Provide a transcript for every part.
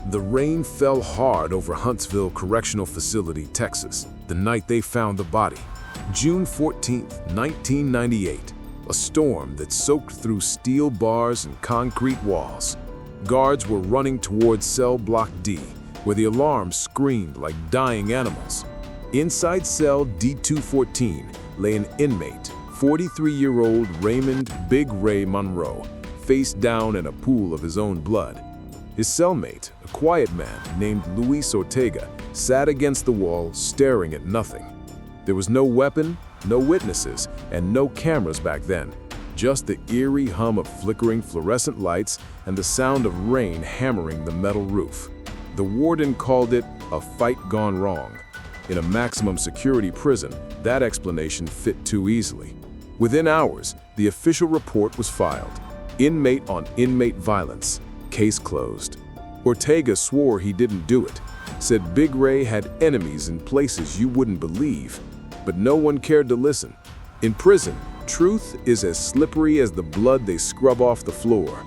The rain fell hard over Huntsville Correctional Facility, Texas, the night they found the body. June 14, 1998, a storm that soaked through steel bars and concrete walls. Guards were running towards cell block D, where the alarms screamed like dying animals. Inside cell D214 lay an inmate, 43-year-old Raymond "Big Ray" Monroe, face down in a pool of his own blood. His cellmate, a quiet man named Luis Ortega, sat against the wall staring at nothing. There was no weapon, no witnesses, and no cameras back then, just the eerie hum of flickering fluorescent lights and the sound of rain hammering the metal roof. The warden called it a fight gone wrong. In a maximum security prison, that explanation fit too easily. Within hours, the official report was filed. Inmate on inmate violence. Case closed. Ortega swore he didn't do it, said Big Ray had enemies in places you wouldn't believe, but no one cared to listen. In prison, truth is as slippery as the blood they scrub off the floor.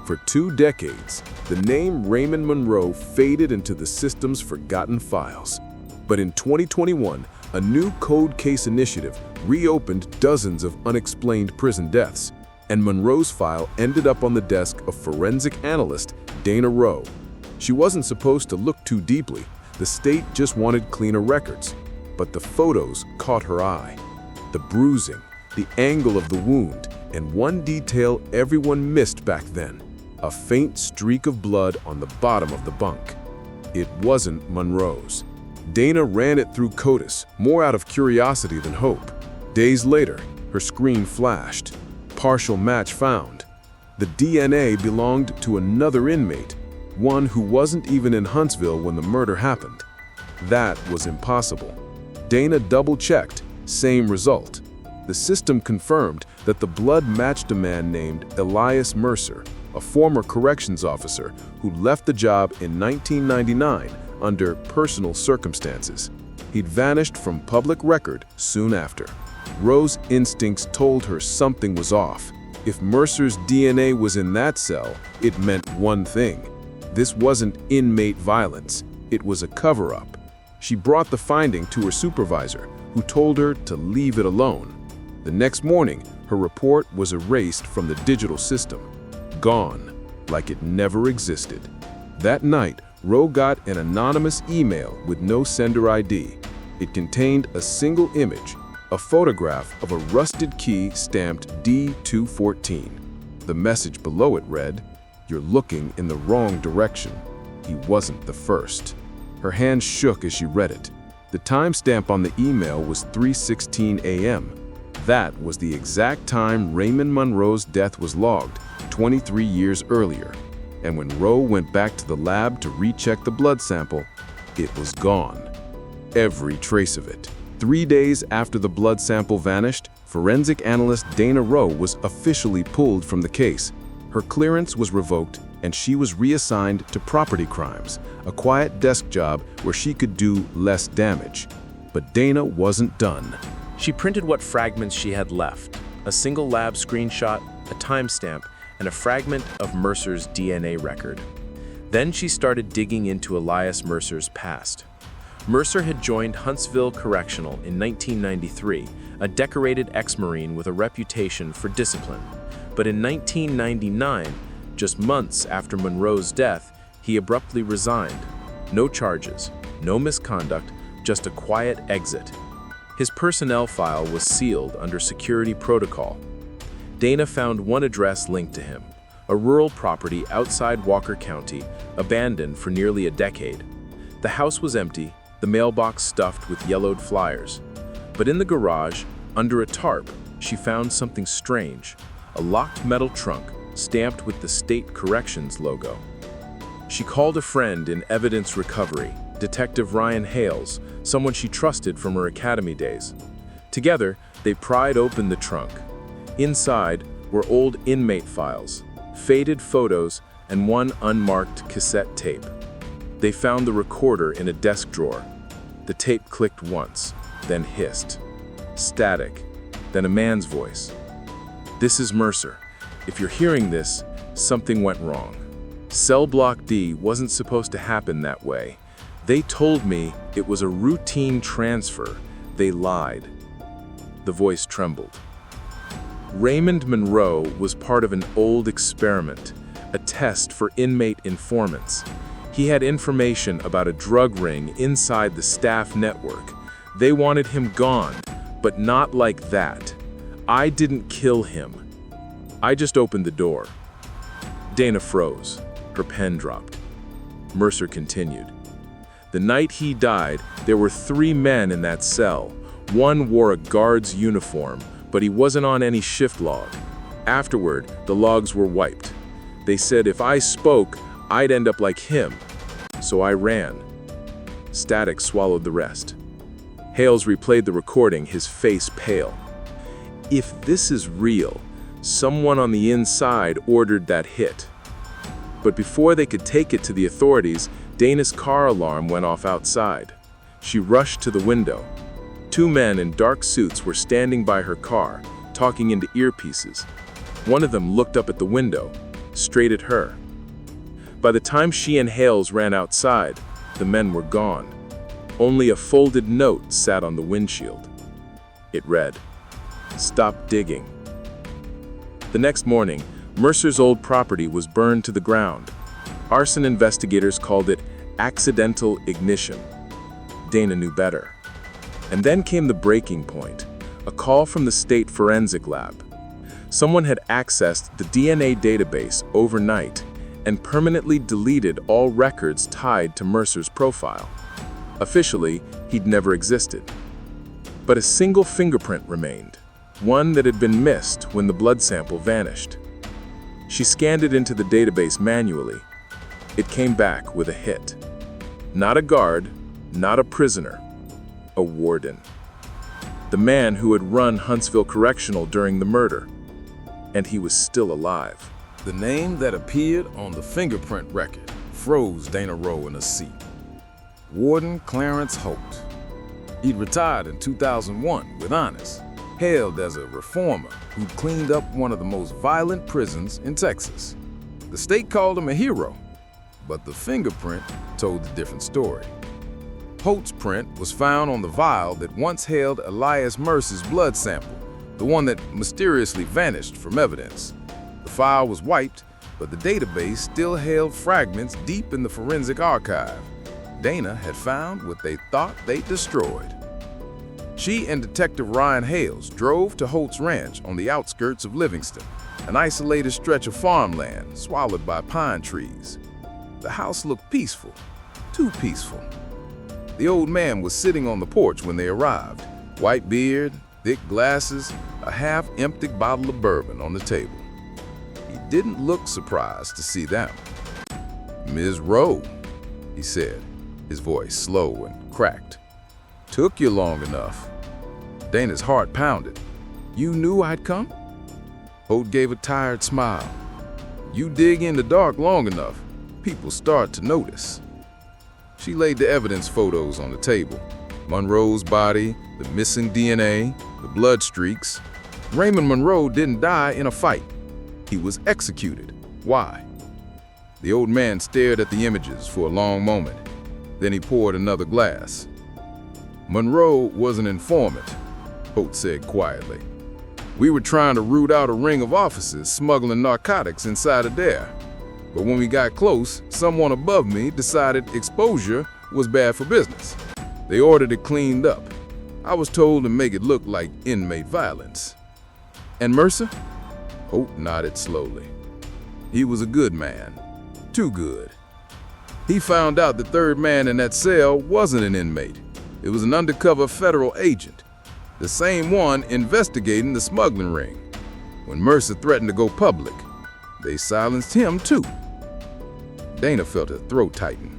For 2 decades, the name Raymond Monroe faded into the system's forgotten files. But in 2021, a new cold case initiative reopened dozens of unexplained prison deaths, and Monroe's file ended up on the desk of forensic analyst Dana Rowe. She wasn't supposed to look too deeply. The state just wanted cleaner records. But the photos caught her eye. The bruising, the angle of the wound, and one detail everyone missed back then: a faint streak of blood on the bottom of the bunk. It wasn't Monroe's. Dana ran it through CODIS, more out of curiosity than hope. Days later, her screen flashed. Partial match found. The DNA belonged to another inmate, one who wasn't even in Huntsville when the murder happened. That was impossible. Dana double-checked, same result. The system confirmed that the blood matched a man named Elias Mercer, a former corrections officer who left the job in 1999 under personal circumstances. He'd vanished from public record soon after. Rowe's instincts told her something was off. If Mercer's DNA was in that cell, it meant one thing. This wasn't inmate violence. It was a cover-up. She brought the finding to her supervisor, who told her to leave it alone. The next morning, her report was erased from the digital system. Gone, like it never existed. That night, Rowe got an anonymous email with no sender ID. It contained a single image, a photograph of a rusted key stamped D214. The message below it read, "You're looking in the wrong direction." He wasn't the first. Her hand shook as she read it. The timestamp on the email was 3:16 a.m. That was the exact time Raymond Monroe's death was logged, 23 years earlier. And when Rowe went back to the lab to recheck the blood sample, it was gone. Every trace of it. 3 days after the blood sample vanished, forensic analyst Dana Rowe was officially pulled from the case. Her clearance was revoked, and she was reassigned to property crimes, a quiet desk job where she could do less damage. But Dana wasn't done. She printed what fragments she had left: a single lab screenshot, a timestamp, and a fragment of Mercer's DNA record. Then she started digging into Elias Mercer's past. Mercer had joined Huntsville Correctional in 1993, a decorated ex-Marine with a reputation for discipline. But in 1999, just months after Monroe's death, he abruptly resigned. No charges, no misconduct, just a quiet exit. His personnel file was sealed under security protocol. Dana found one address linked to him, a rural property outside Walker County, abandoned for nearly a decade. The house was empty, the mailbox stuffed with yellowed flyers. But in the garage, under a tarp, she found something strange: a locked metal trunk stamped with the state corrections logo. She called a friend in evidence recovery, Detective Ryan Hales, someone she trusted from her academy days. Together, they pried open the trunk. Inside were old inmate files, faded photos, and one unmarked cassette tape. They found the recorder in a desk drawer. The tape clicked once, then hissed. Static, then a man's voice. "This is Mercer. If you're hearing this, something went wrong. Cell Block D wasn't supposed to happen that way. They told me it was a routine transfer. They lied. The voice trembled. Raymond Monroe was part of an old experiment, a test for inmate informants. He had information about a drug ring inside the staff network. They wanted him gone, but not like that. I didn't kill him. I just opened the door. Dana froze. Her pen dropped. Mercer continued. The night he died, there were 3 men in that cell. One wore a guard's uniform, but he wasn't on any shift log. Afterward, the logs were wiped. They said if I spoke, I'd end up like him. So I ran. Static swallowed the rest. Hales replayed the recording, his face pale. If this is real, someone on the inside ordered that hit. But before they could take it to the authorities, Dana's car alarm went off outside. She rushed to the window. 2 men in dark suits were standing by her car, talking into earpieces. One of them looked up at the window, straight at her. By the time she and Hales ran outside, the men were gone. Only a folded note sat on the windshield. It read, "Stop digging." The next morning, Mercer's old property was burned to the ground. Arson investigators called it accidental ignition. Dana knew better. And then came the breaking point, a call from the state forensic lab. Someone had accessed the DNA database overnight and permanently deleted all records tied to Mercer's profile. Officially, he'd never existed. But a single fingerprint remained, one that had been missed when the blood sample vanished. She scanned it into the database manually. It came back with a hit. Not a guard, not a prisoner, a warden. The man who had run Huntsville Correctional during the murder. And he was still alive. The name that appeared on the fingerprint record froze Dana Rowe in her seat. Warden Clarence Holt. He'd retired in 2001 with honors, hailed as a reformer who'd cleaned up one of the most violent prisons in Texas. The state called him a hero, but the fingerprint told a different story. Holt's print was found on the vial that once held Elias Mercer's blood sample, the one that mysteriously vanished from evidence. The file was wiped, but the database still held fragments deep in the forensic archive. Dana had found what they thought they'd destroyed. She and Detective Ryan Hales drove to Holt's ranch on the outskirts of Livingston, an isolated stretch of farmland swallowed by pine trees. The house looked peaceful, too peaceful. The old man was sitting on the porch when they arrived, white beard, thick glasses, a half-emptied bottle of bourbon on the table. He didn't look surprised to see them. "Ms. Rowe," he said, his voice slow and cracked. "Took you long enough." Dana's heart pounded. "You knew I'd come?" Holt gave a tired smile. "You dig in the dark long enough, people start to notice." She laid the evidence photos on the table. Monroe's body, the missing DNA, the blood streaks. Raymond Monroe didn't die in a fight. He was executed. Why? The old man stared at the images for a long moment. Then he poured another glass. "Monroe was an informant," Holt said quietly. "We were trying to root out a ring of officers smuggling narcotics inside of there. But when we got close, someone above me decided exposure was bad for business. They ordered it cleaned up. I was told to make it look like inmate violence." "And Mercer?" Holt nodded slowly. "He was a good man. Too good. He found out the third man in that cell wasn't an inmate. It was an undercover federal agent, the same one investigating the smuggling ring. When Mercer threatened to go public, they silenced him too." Dana felt her throat tighten.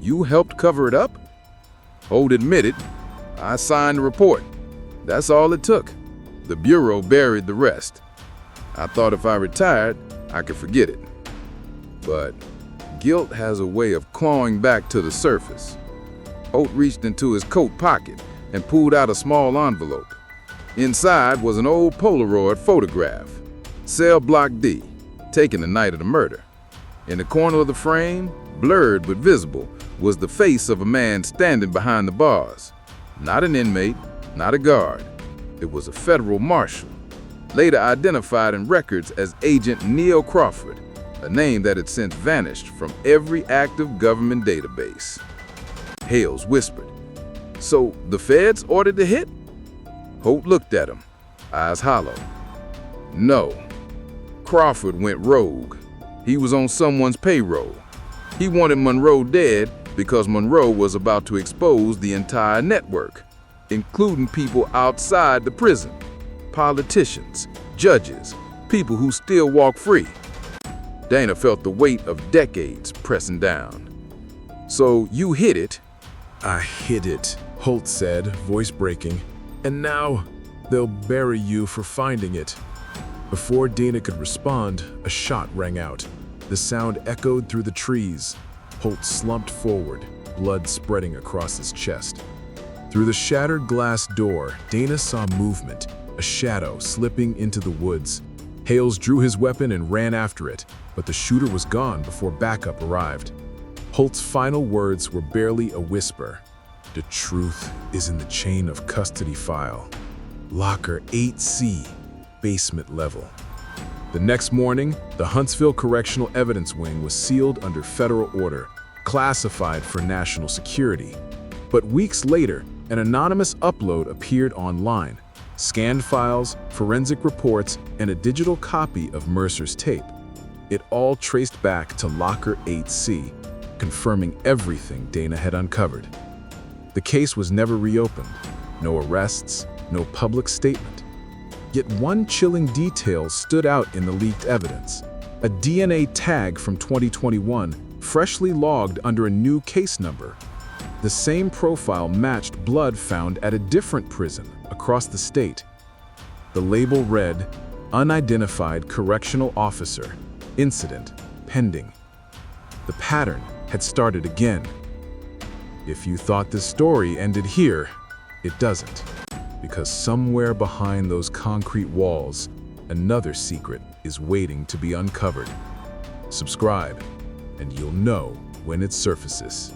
"You helped cover it up?" Holt admitted. "I signed the report. That's all it took. The Bureau buried the rest. I thought if I retired, I could forget it. But guilt has a way of clawing back to the surface." Holt reached into his coat pocket and pulled out a small envelope. Inside was an old Polaroid photograph. Cell Block D, taken the night of the murder. In the corner of the frame, blurred but visible, was the face of a man standing behind the bars. Not an inmate, not a guard. It was a federal marshal, later identified in records as Agent Neil Crawford, a name that had since vanished from every active government database. Hales whispered, "So the feds ordered the hit?" Holt looked at him, eyes hollow. "No. Crawford went rogue. He was on someone's payroll. He wanted Monroe dead because Monroe was about to expose the entire network, including people outside the prison, politicians, judges, people who still walk free." Dana felt the weight of decades pressing down. "So you hid it?" "I hid it," Holt said, voice breaking. "And now they'll bury you for finding it." Before Dana could respond, a shot rang out. The sound echoed through the trees. Holt slumped forward, blood spreading across his chest. Through the shattered glass door, Dana saw movement, a shadow slipping into the woods. Hales drew his weapon and ran after it, but the shooter was gone before backup arrived. Holt's final words were barely a whisper. "The truth is in the chain of custody file. Locker 8C, basement level." The next morning, the Huntsville Correctional Evidence Wing was sealed under federal order, classified for national security. But weeks later, an anonymous upload appeared online. Scanned files, forensic reports, and a digital copy of Mercer's tape. It all traced back to Locker 8C, confirming everything Dana had uncovered. The case was never reopened. No arrests, no public statement. Yet one chilling detail stood out in the leaked evidence. A DNA tag from 2021, freshly logged under a new case number. The same profile matched blood found at a different prison across the state. The label read, "Unidentified Correctional Officer, Incident Pending." The pattern had started again. If you thought this story ended here, it doesn't. Because somewhere behind those concrete walls, another secret is waiting to be uncovered. Subscribe, and you'll know when it surfaces.